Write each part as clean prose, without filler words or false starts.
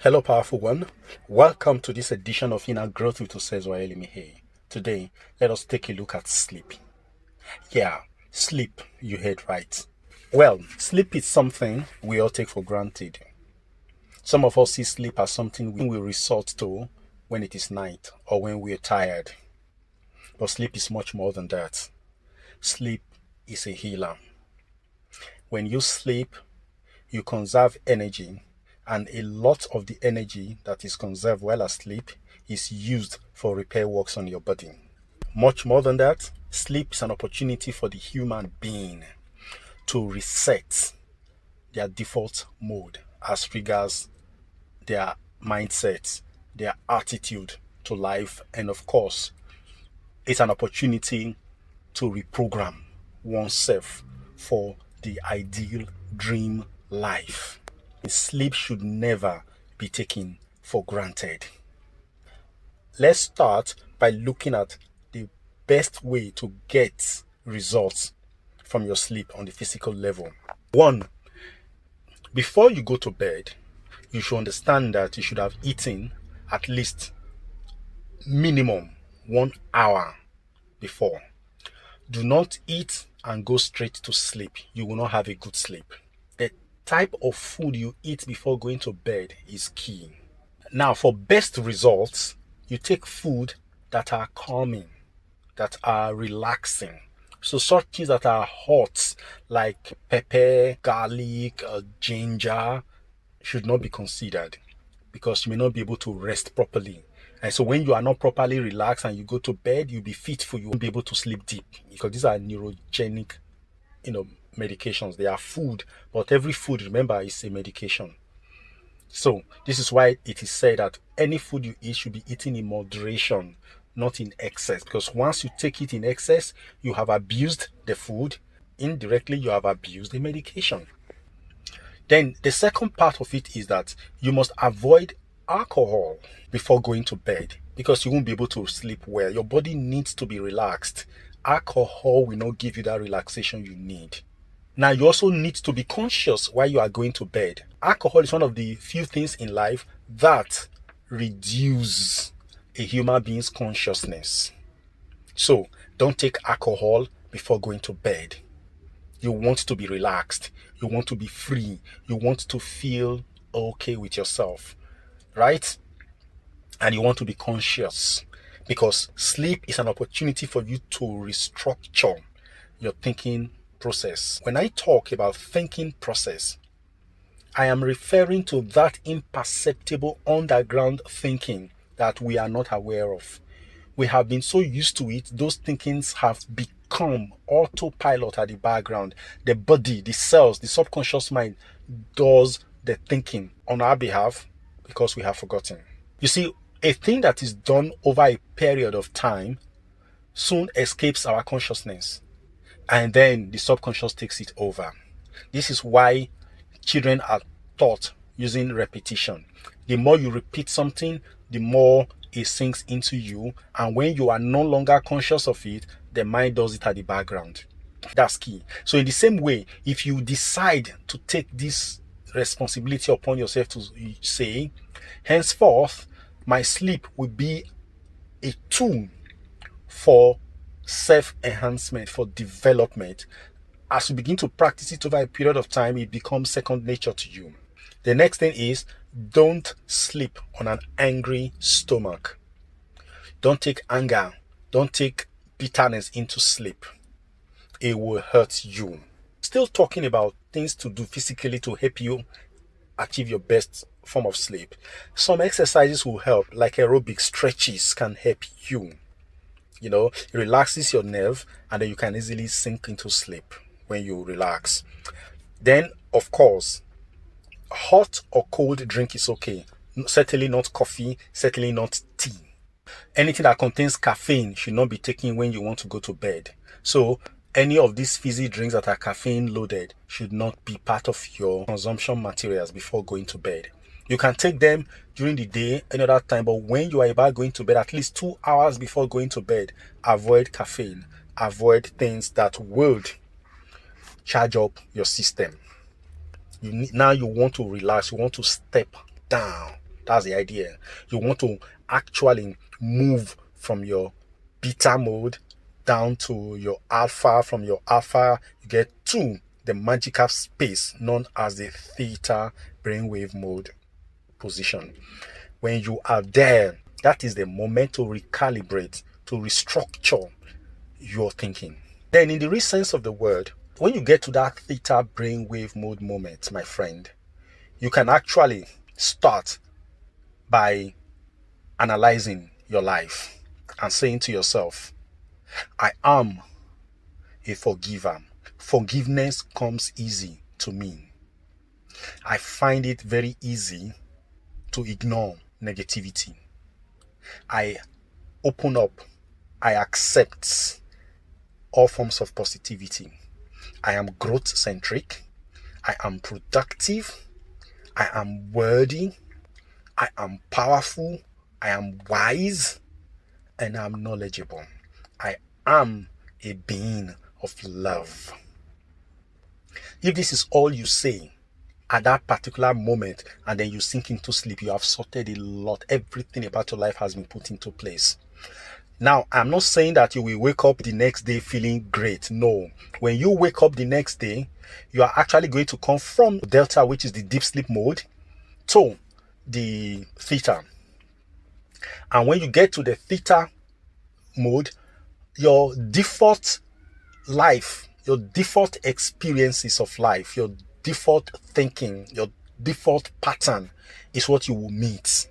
Hello, powerful one. Welcome to this edition of Inner Growth with Osezwa Elimihe. Today, let us take a look at sleep. Yeah, sleep, you heard right. Well, sleep is something we all take for granted. Some of us see sleep as something we resort to when it is night or when we are tired. But sleep is much more than that. Sleep is a healer. When you sleep, you conserve energy, and a lot of the energy that is conserved while asleep is used for repair works on your body. Much more than that, sleep is an opportunity for the human being to reset their default mode as regards their mindset, their attitude to life, and of course, it's an opportunity to reprogram oneself for the ideal dream life. Sleep should never be taken for granted. Let's start by looking at the best way to get results from your sleep on the physical level. One, before you go to bed, you should understand that you should have eaten at least minimum 1 hour before. Do not eat and go straight to sleep. You will not have a good sleep. The type of food you eat before going to bed is key. Now, for best results, you take food that are calming, that are relaxing. So such things that are hot, like pepper, garlic, ginger, should not be considered because you may not be able to rest properly. And so when you are not properly relaxed and you go to bed, you'll be fitful. You won't be able to sleep deep because these are neurogenic, medications. They are food, but every food, remember, is a medication. So this is why it is said that any food you eat should be eaten in moderation, not in excess. Because once you take it in excess, you have abused the food. Indirectly, you have abused the medication. Then the second part of it is that you must avoid alcohol before going to bed because you won't be able to sleep well. Your body needs to be relaxed. Alcohol will not give you that relaxation you need. Now, you also need to be conscious while you are going to bed. Alcohol is one of the few things in life that reduce a human being's consciousness. So, don't take alcohol before going to bed. You want to be relaxed. You want to be free. You want to feel okay with yourself, right? And you want to be conscious because sleep is an opportunity for you to restructure your thinking process. When I talk about thinking process, I am referring to that imperceptible underground thinking that we are not aware of. We have been so used to it, those thinkings have become autopilot at the background. The body, the cells, the subconscious mind does the thinking on our behalf because we have forgotten. You see, a thing that is done over a period of time soon escapes our consciousness, and then the subconscious takes it over. This is why children are taught using repetition. The more you repeat something, the more it sinks into you, and when you are no longer conscious of it, the mind does it at the background. That's key. So in the same way, if you decide to take this responsibility upon yourself to say, henceforth, my sleep will be a tool for self-enhancement, for development. As you begin to practice it over a period of time, it becomes second nature to you. The next thing is, don't sleep on an angry stomach. Don't take anger, don't take bitterness into sleep. It will hurt you. Still talking about things to do physically to help you achieve your best form of sleep. Some exercises will help, like aerobic stretches can help you. It relaxes your nerve and then you can easily sink into sleep when you relax. Then, of course, hot or cold drink is okay. Certainly not coffee, certainly not tea. Anything that contains caffeine should not be taken when you want to go to bed. So, any of these fizzy drinks that are caffeine loaded should not be part of your consumption materials before going to bed. You can take them during the day, any other time, but when you are about going to bed, at least 2 hours before going to bed, avoid caffeine. Avoid things that would charge up your system. Now you want to relax, you want to step down. That's the idea. You want to actually move from your beta mode down to your alpha. From your alpha, you get to the magical space known as the theta brainwave mode position. When you are there, that is the moment to recalibrate, to restructure your thinking. Then, in the real sense of the word, when you get to that theta brainwave mode moment, my friend, you can actually start by analyzing your life and saying to yourself, I am a forgiver. Forgiveness comes easy to me. I find it very easy to ignore negativity. I open up. I accept all forms of positivity. I am growth centric. I am productive. I am worthy. I am powerful. I am wise. And I'm knowledgeable. I am a being of love. If this is all you say at that particular moment and then you sink into sleep, you have sorted a lot. Everything about your life has been put into place. Now, I'm not saying that you will wake up the next day feeling great. No. When you wake up the next day, you are actually going to come from delta, which is the deep sleep mode, to the theta. And when you get to the theta mode, your default life, your default experiences of life, your default thinking, your default pattern is what you will meet.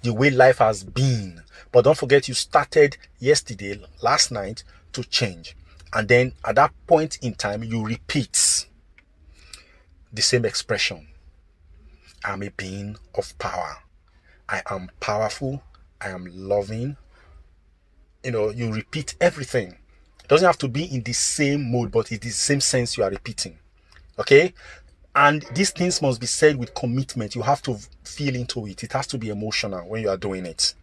The way life has been. But don't forget, you started yesterday, last night, to change. And then at that point in time, you repeat the same expression. I'm a being of power. I am powerful. I am loving. You repeat everything. It doesn't have to be in the same mode, but it is the same sense you are repeating. Okay? And these things must be said with commitment. You have to feel into it. It has to be emotional when you are doing it.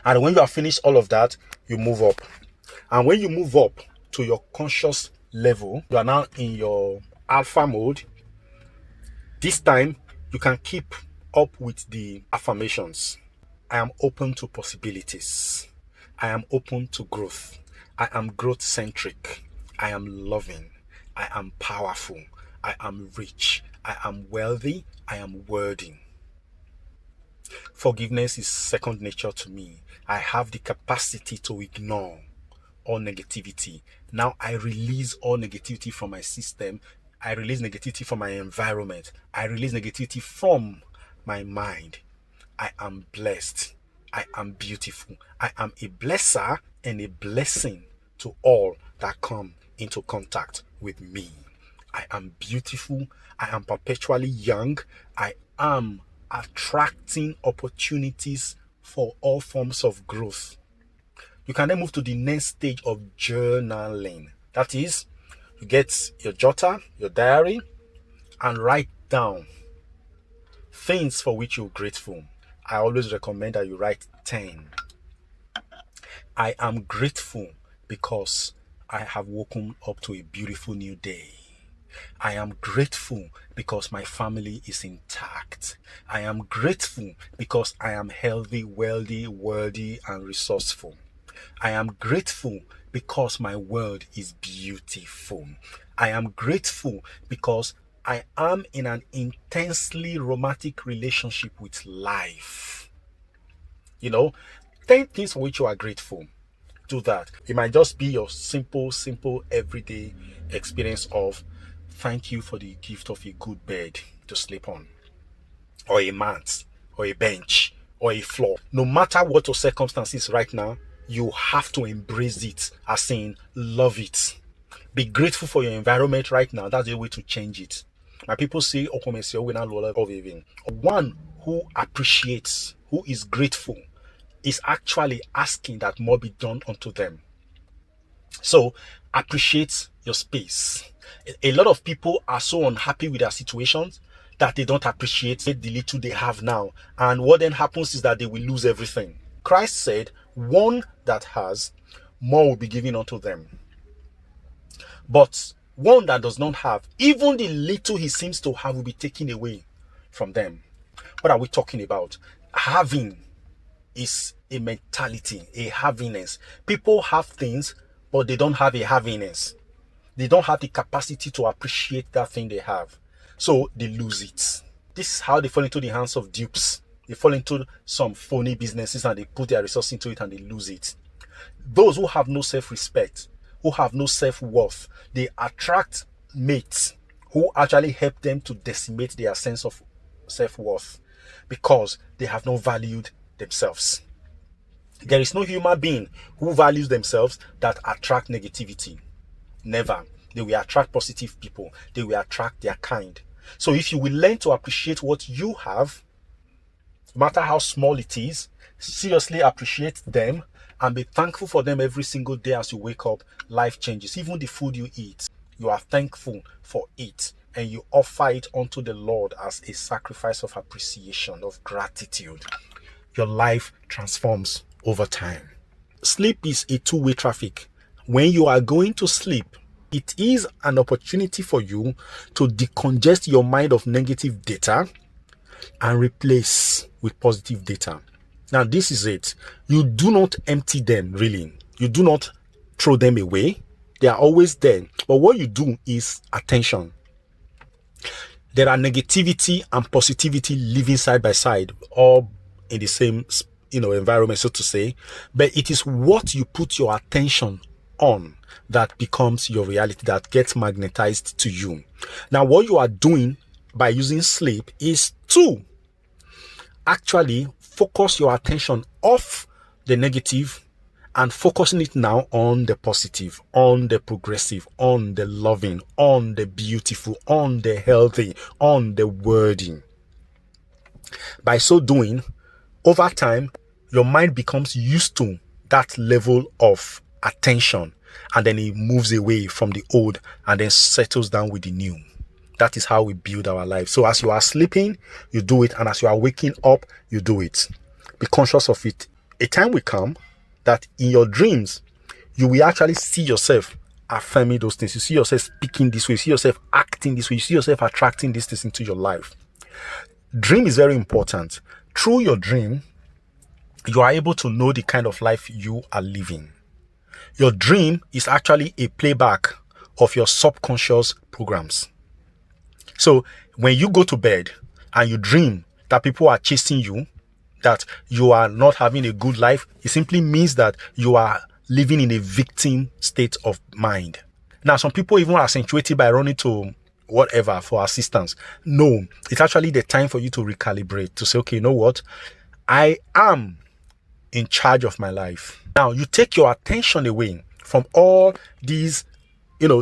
And when you have finished all of that, you move up. And when you move up to your conscious level, you are now in your alpha mode. This time, you can keep up with the affirmations. I am open to possibilities. I am open to growth. I am growth centric. I am loving. I am powerful. I am rich. I am wealthy. I am worthy. Forgiveness is second nature to me. I have the capacity to ignore all negativity. Now I release all negativity from my system. I release negativity from my environment. I release negativity from my mind. I am blessed. I am beautiful. I am a blesser and a blessing to all that come into contact with me. I am beautiful. I am perpetually young. I am attracting opportunities for all forms of growth. You can then move to the next stage of journaling. That is, you get your jotter, your diary, and write down things for which you're grateful. I always recommend that you write 10. I am grateful because I have woken up to a beautiful new day. I am grateful because my family is intact. I am grateful because I am healthy, wealthy, worthy, and resourceful. I am grateful because my world is beautiful. I am grateful because I am in an intensely romantic relationship with life. 10 things for which you are grateful. Do that. It might just be your simple, everyday experience of thank you for the gift of a good bed to sleep on, or a mat, or a bench, or a floor. No matter what your circumstances right now, you have to embrace it, as in love it. Be grateful for your environment right now. That's the way to change it. My people say, one who appreciates, who is grateful, is actually asking that more be done unto them. So appreciate your space. A lot of people are so unhappy with their situations that they don't appreciate the little they have now. And what then happens is that they will lose everything. Christ said, one that has, more will be given unto them. But one that does not have, even the little he seems to have will be taken away from them. What are we talking about? Having is a mentality, a haviness. People have things, but they don't have a haviness. They don't have the capacity to appreciate that thing they have. So they lose it. This is how they fall into the hands of dupes. They fall into some phony businesses and they put their resources into it and they lose it. Those who have no self-respect, who have no self-worth, they attract mates who actually help them to decimate their sense of self-worth because they have not valued themselves. There is no human being who values themselves that attract negativity. Never. They will attract positive people. They will attract their kind. So if you will learn to appreciate what you have, no matter how small it is, seriously appreciate them and be thankful for them every single day as you wake up, life changes. Even the food you eat, you are thankful for it and you offer it unto the Lord as a sacrifice of appreciation, of gratitude. Your life transforms over time. Sleep is a two-way traffic. When you are going to sleep, it is an opportunity for you to decongest your mind of negative data and replace with positive data. Now, this is it. You do not empty them, really. You do not throw them away. They are always there. But what you do is attention. There are negativity and positivity living side by side, all in the same environment, so to say. But it is what you put your attention on that becomes your reality, that gets magnetized to you. Now, what you are doing by using sleep is to actually focus your attention off the negative and focusing it now on the positive, on the progressive, on the loving, on the beautiful, on the healthy, on the worthy. By so doing, over time, your mind becomes used to that level of attention and then it moves away from the old and then settles down with the new. That is how we build our life. So as you are sleeping, you do it. And as you are waking up, you do it. Be conscious of it. A time will come that in your dreams, you will actually see yourself affirming those things. You see yourself speaking this way. You see yourself acting this way. You see yourself attracting these things into your life. Dream is very important. Through your dream, you are able to know the kind of life you are living. Your dream is actually a playback of your subconscious programs. So when you go to bed and you dream that people are chasing you, that you are not having a good life, it simply means that you are living in a victim state of mind. Now, some people even accentuate it by running to whatever for assistance. No, it's actually the time for you to recalibrate, to say, okay, you know what? I am in charge of my life. Now, you take your attention away from all these,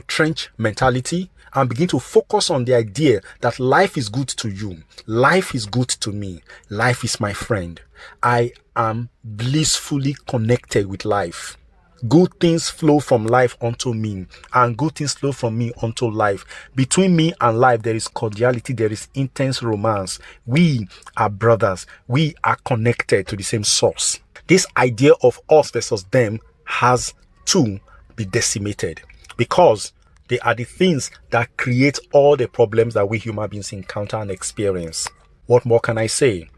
trench mentality and begin to focus on the idea that life is good to you. Life is good to me. Life is my friend. I am blissfully connected with life. Good things flow from life unto me, and good things flow from me unto life. Between me and life, there is cordiality, there is intense romance. We are brothers. We are connected to the same source. This idea of us versus them has to be decimated because they are the things that create all the problems that we human beings encounter and experience. What more can I say?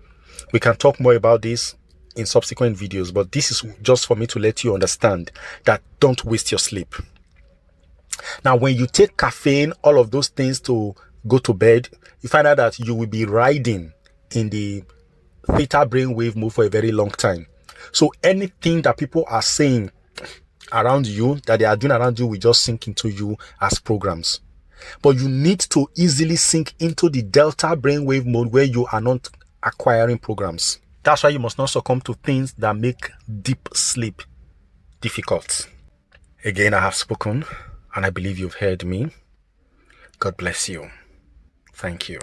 We can talk more about this in subsequent videos, but this is just for me to let you understand that don't waste your sleep. Now, when you take caffeine, all of those things to go to bed, you find out that you will be riding in the theta brainwave mode for a very long time. So anything that people are saying around you, that they are doing around you, will just sink into you as programs. But you need to easily sink into the delta brainwave mode where you are not acquiring programs. That's why you must not succumb to things that make deep sleep difficult. Again, I have spoken, and I believe you've heard me. God bless you. Thank you.